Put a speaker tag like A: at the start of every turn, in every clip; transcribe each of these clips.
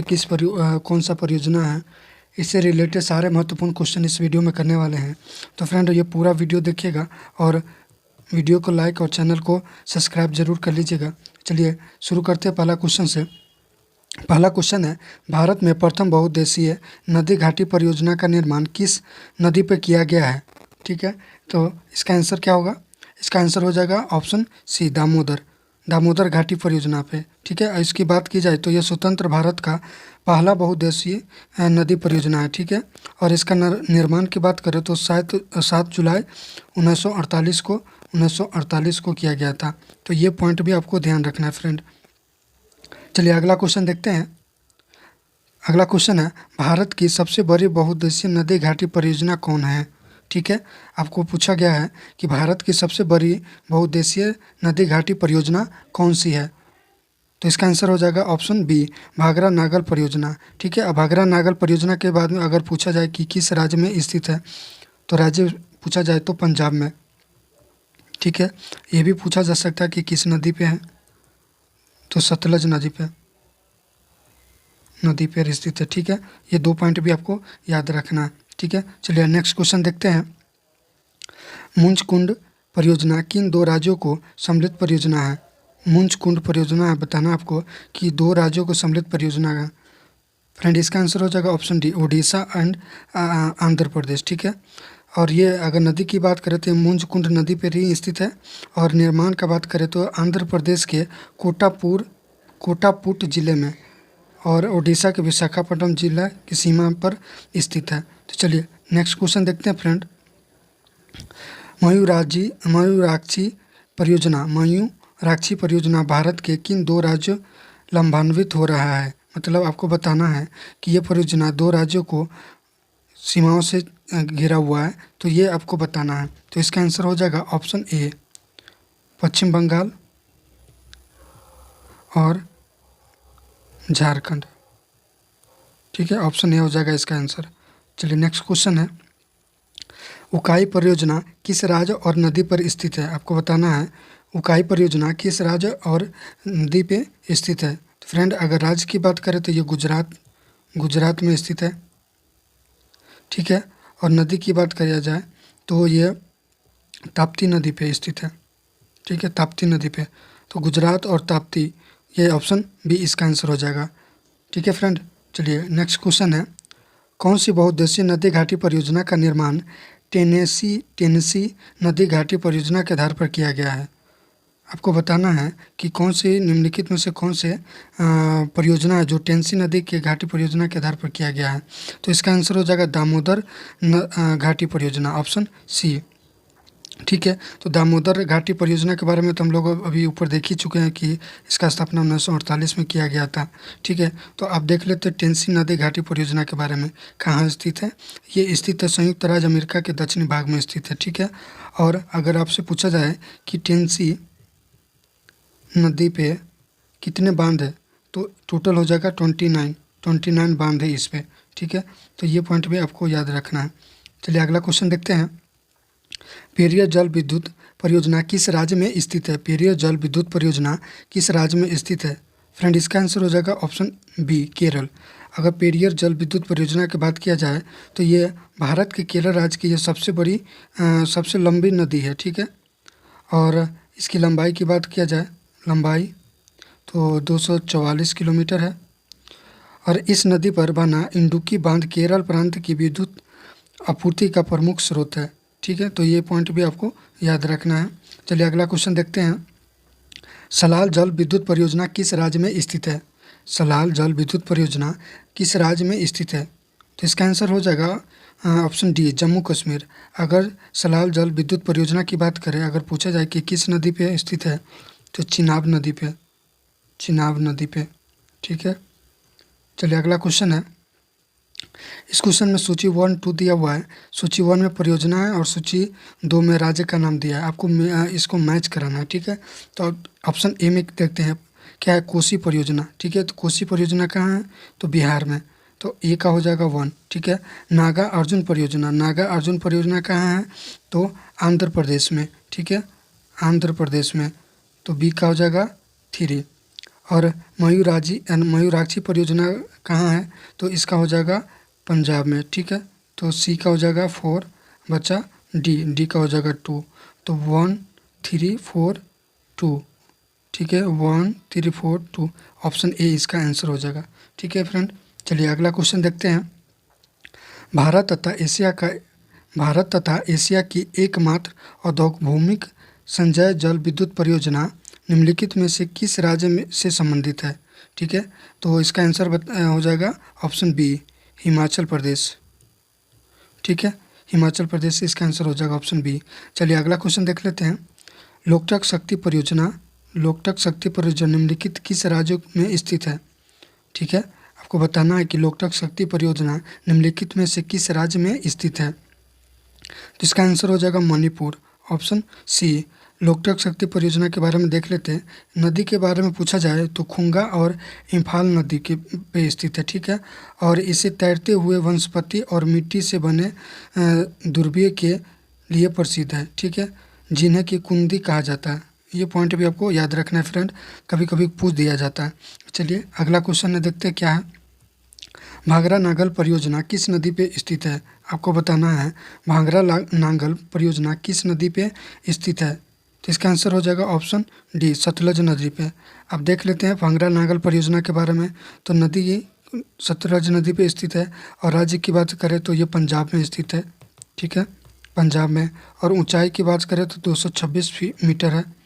A: पे कौन सा परियोजना है, इससे रिलेटेड सारे महत्वपूर्ण क्वेश्चन इस वीडियो में करने वाले हैं। तो फ्रेंड ये पूरा वीडियो देखिएगा और वीडियो को लाइक और चैनल को सब्सक्राइब जरूर कर लीजिएगा। चलिए शुरू करते हैं पहला क्वेश्चन से। पहला क्वेश्चन है, भारत में प्रथम बहुउद्देशीय नदी घाटी परियोजना का निर्माण किस नदी पर किया गया है? ठीक है, तो इसका आंसर क्या होगा? इसका आंसर हो जाएगा ऑप्शन सी, दामोदर घाटी परियोजना पे। ठीक है, इसकी बात की जाए तो यह स्वतंत्र भारत का पहला बहुउद्देशीय नदी परियोजना है। ठीक है, और इसका निर्माण की बात करें तो शायद 7 जुलाई 1948 को किया गया था। तो ये पॉइंट भी आपको ध्यान रखना है फ्रेंड। चलिए अगला क्वेश्चन देखते हैं। अगला क्वेश्चन है, भारत की सबसे बड़ी बहुउद्देशीय नदी घाटी परियोजना कौन है? ठीक है, आपको पूछा गया है कि भारत की सबसे बड़ी बहुउद्देशीय नदी घाटी परियोजना कौन सी है? तो इसका आंसर हो जाएगा ऑप्शन बी, भाखरा नागल परियोजना। ठीक है, अब भाखरा नागल परियोजना के बाद में अगर पूछा जाए कि किस राज्य में स्थित है, तो राज्य पूछा जाए तो पंजाब में। ठीक है, ये भी पूछा जा सकता है कि किस नदी पे है, तो सतलज नदी पर स्थित है। ठीक है, ये 2 पॉइंट भी आपको याद रखना है। ठीक है, चलिए नेक्स्ट क्वेश्चन देखते हैं। मुंज कुंड परियोजना किन 2 राज्यों को सम्मिलित परियोजना है? मुंज कुंड परियोजना है, बताना आपको कि 2 राज्यों को सम्मिलित परियोजना है। फ्रेंड इसका आंसर हो जाएगा option D, Orissa and Andhra Pradesh. ठीक है, और ये अगर नदी की बात करें तो मुंज कुंड नदी पर ही स्थित है, और निर्माण का बात करें तो आंध्र प्रदेश के कोटापुट जिले में, और उड़ीसा के विशाखापट्टनम जिला की सीमा पर स्थित है। तो चलिए नेक्स्ट क्वेश्चन देखते हैं फ्रेंड। मयूराक्षी परियोजना भारत के किन 2 राज्यों लंबान्वित हो रहा है? मतलब आपको बताना है कि ये परियोजना 2 राज्यों को सीमाओं से घिरा हुआ है, तो ये आपको बताना है। तो इसका आंसर हो जाएगा ऑप्शन ए, पश्चिम बंगाल और झारखंड। ठीक है, ऑप्शन ए हो जाएगा इसका आंसर। चलिए नेक्स्ट क्वेश्चन है, उकाई परियोजना किस राज्य और नदी पर स्थित है? आपको बताना है उकाई परियोजना किस राज्य और नदी पे स्थित है। तो फ्रेंड अगर राज्य की बात करें तो ये गुजरात में स्थित है। ठीक है, और नदी की बात किया जाए तो ये ताप्ती नदी पे स्थित है। ठीक है, ताप्ती नदी पे, तो गुजरात और ताप्ती, ये ऑप्शन बी इसका आंसर हो जाएगा। ठीक है फ्रेंड, चलिए नेक्स्ट क्वेश्चन है, कौन सी बहुउद्देशीय नदी घाटी परियोजना का निर्माण टेनेसी नदी घाटी परियोजना के आधार पर किया गया है? आपको बताना है कि कौन सी निम्नलिखित में से कौन से परियोजना है जो टेनेसी नदी के घाटी परियोजना के आधार पर किया गया है। तो इसका आंसर हो जाएगा दामोदर घाटी परियोजना, ऑप्शन सी। ठीक है, तो दामोदर घाटी परियोजना के बारे में तो हम लोग अभी ऊपर देख ही चुके हैं कि इसका स्थापना 1948 में किया गया था। ठीक है, तो आप देख लेते हैं टेनेसी नदी घाटी परियोजना के बारे में कहाँ स्थित है। ये स्थित है संयुक्त राज्य अमेरिका के दक्षिणी भाग में स्थित है। ठीक है, और अगर आपसे पूछा जाए कि टेनेसी नदी पे कितने बांध है, तो टोटल हो जाएगा 29 बांध है इस पे। ठीक है, तो ये पॉइंट भी आपको याद रखना है। चलिए अगला क्वेश्चन देखते हैं, पेरियार जल विद्युत परियोजना किस राज्य में स्थित है? पेरियार जल विद्युत परियोजना किस राज्य में स्थित है? फ्रेंड इसका आंसर हो जाएगा ऑप्शन बी, केरल। अगर पेरियार जल विद्युत परियोजना की बात किया जाए तो ये भारत के केरल राज्य की ये सबसे लंबी नदी है। ठीक है, और इसकी लंबाई की बात किया जाए, लंबाई तो 244 किलोमीटर है, और इस नदी पर बना इंडुक्की बांध केरल प्रांत की विद्युत आपूर्ति का प्रमुख स्रोत है। ठीक है, तो ये पॉइंट भी आपको याद रखना है। चलिए अगला क्वेश्चन देखते हैं, सलाल जल विद्युत परियोजना किस राज्य में स्थित है? सलाल जल विद्युत परियोजना किस राज्य में स्थित है? तो इसका आंसर हो जाएगा ऑप्शन डी, जम्मू कश्मीर। अगर सलाल जल विद्युत परियोजना की बात करें, अगर पूछा जाए कि किस नदी पे स्थित है, तो चिनाब नदी पे। ठीक है, चलिए अगला क्वेश्चन है, इस क्वेश्चन में सूची 1, 2 दिया हुआ है। सूची 1 में परियोजना है और सूची 2 में राज्य का नाम दिया है। आपको इसको मैच कराना है। ठीक है, तो ऑप्शन ए में देखते हैं क्या है, कोसी परियोजना। ठीक है, तो कोसी परियोजना कहाँ है, तो बिहार में, तो ए का हो जाएगा 1। ठीक है, नागा अर्जुन परियोजना कहाँ है, तो आंध्र प्रदेश में। ठीक है, आंध्र प्रदेश में, तो बी का हो जाएगा 3। और मयूराक्षी परियोजना कहाँ है, तो इसका हो जाएगा पंजाब में। ठीक है, तो सी का हो जाएगा 4, बचा डी का हो जाएगा 2, तो 1 3 4 2। ठीक है, 1 3 4 2, ऑप्शन ए इसका आंसर हो जाएगा। ठीक है फ्रेंड, चलिए अगला क्वेश्चन देखते हैं। भारत तथा एशिया की एकमात्र औद्योगिक संचय जल विद्युत परियोजना निम्नलिखित में से किस राज्य में से संबंधित है। ठीक है, तो इसका आंसर हो जाएगा ऑप्शन बी, हिमाचल प्रदेश। ठीक है, हिमाचल प्रदेश से इसका आंसर हो जाएगा ऑप्शन बी। चलिए अगला क्वेश्चन देख लेते हैं। लोकटक शक्ति परियोजना निम्नलिखित किस राज्य में स्थित है। ठीक है, आपको बताना है कि लोकटक शक्ति परियोजना निम्नलिखित में से किस राज्य में स्थित है। तो इसका आंसर हो जाएगा मणिपुर, ऑप्शन सी। लोकटक शक्ति परियोजना के बारे में देख लेते हैं। नदी के बारे में पूछा जाए तो खुंगा और इम्फाल नदी के पे स्थित है। ठीक है, और इसे तैरते हुए वनस्पति और मिट्टी से बने दुर्बिय के लिए प्रसिद्ध है। ठीक है, जिन्हें कि कुंदी कहा जाता है। ये पॉइंट भी आपको याद रखना है फ्रेंड, कभी कभी पूछ दिया जाता है। चलिए अगला क्वेश्चन देखते हैं क्या है। भांगरा नागल परियोजना किस नदी पे स्थित है। आपको बताना है भांगरा नागल परियोजना किस नदी पे स्थित है। तो इसका आंसर हो जाएगा ऑप्शन डी, सतलज नदी पे। अब देख लेते हैं भांगरा नागल परियोजना के बारे में। तो नदी ये सतलज नदी पे स्थित है, और राज्य की बात करें तो ये पंजाब में स्थित है। ठीक है, पंजाब में। और ऊंचाई की बात करें तो 226 मीटर है।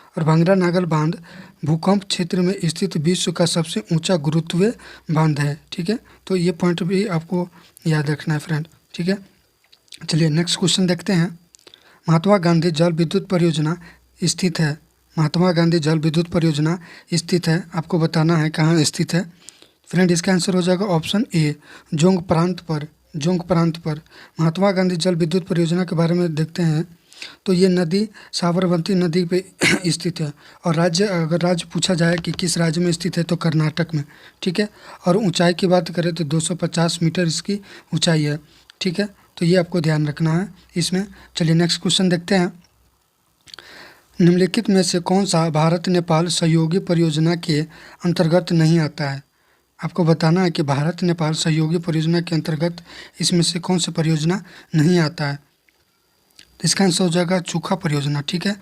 A: और भांगरा नागल बांध भूकंप क्षेत्र में स्थित विश्व का सबसे ऊंचा गुरुत्वीय बांध है। ठीक है, तो ये पॉइंट भी आपको याद रखना है फ्रेंड। ठीक है, चलिए नेक्स्ट क्वेश्चन देखते हैं। महात्मा गांधी जल विद्युत परियोजना स्थित है। महात्मा गांधी जल विद्युत परियोजना स्थित है, आपको बताना है कहाँ स्थित है फ्रेंड। इसका आंसर हो जाएगा ऑप्शन ए, जोंग प्रांत पर। महात्मा गांधी जल विद्युत परियोजना के बारे में देखते हैं। तो ये नदी साबरमती नदी पे स्थित है। और अगर राज्य पूछा जाए कि किस राज्य में स्थित है तो कर्नाटक में। ठीक है, और ऊंचाई की बात करें तो 250 मीटर इसकी ऊंचाई है। ठीक है, तो ये आपको ध्यान रखना है इसमें। चलिए नेक्स्ट क्वेश्चन देखते हैं। निम्नलिखित में से कौन सा भारत नेपाल सहयोगी परियोजना के अंतर्गत नहीं आता है। आपको बताना है कि भारत नेपाल सहयोगी परियोजना के अंतर्गत इसमें से कौन सा परियोजना नहीं आता है। इसका आंसर हो जाएगा चूखा परियोजना। ठीक है,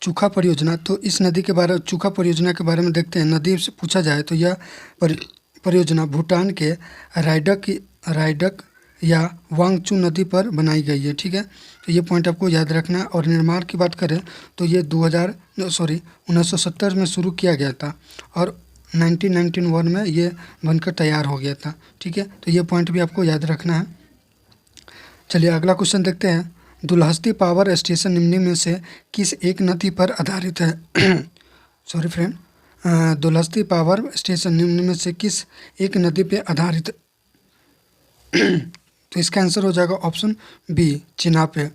A: चूखा परियोजना। तो इस नदी के बारे चूखा परियोजना के बारे में देखते हैं। नदी से पूछा जाए तो यह परियोजना भूटान के रायडक या वांगचू नदी पर बनाई गई है। ठीक है, तो ये पॉइंट आपको याद रखना है। और निर्माण की बात करें तो ये 1970 में शुरू किया गया था, और 1991 में ये बनकर तैयार हो गया था। ठीक है, तो ये पॉइंट भी आपको याद रखना है। चलिए अगला क्वेश्चन देखते हैं। दुलहस्ती पावर स्टेशन निम्न में से किस एक नदी पर आधारित है। Sorry friend, Dulhasti power station निम्न में से किस एक नदी पे आधारित। तो इसका आंसर हो जाएगा ऑप्शन बी, चिनाब पे।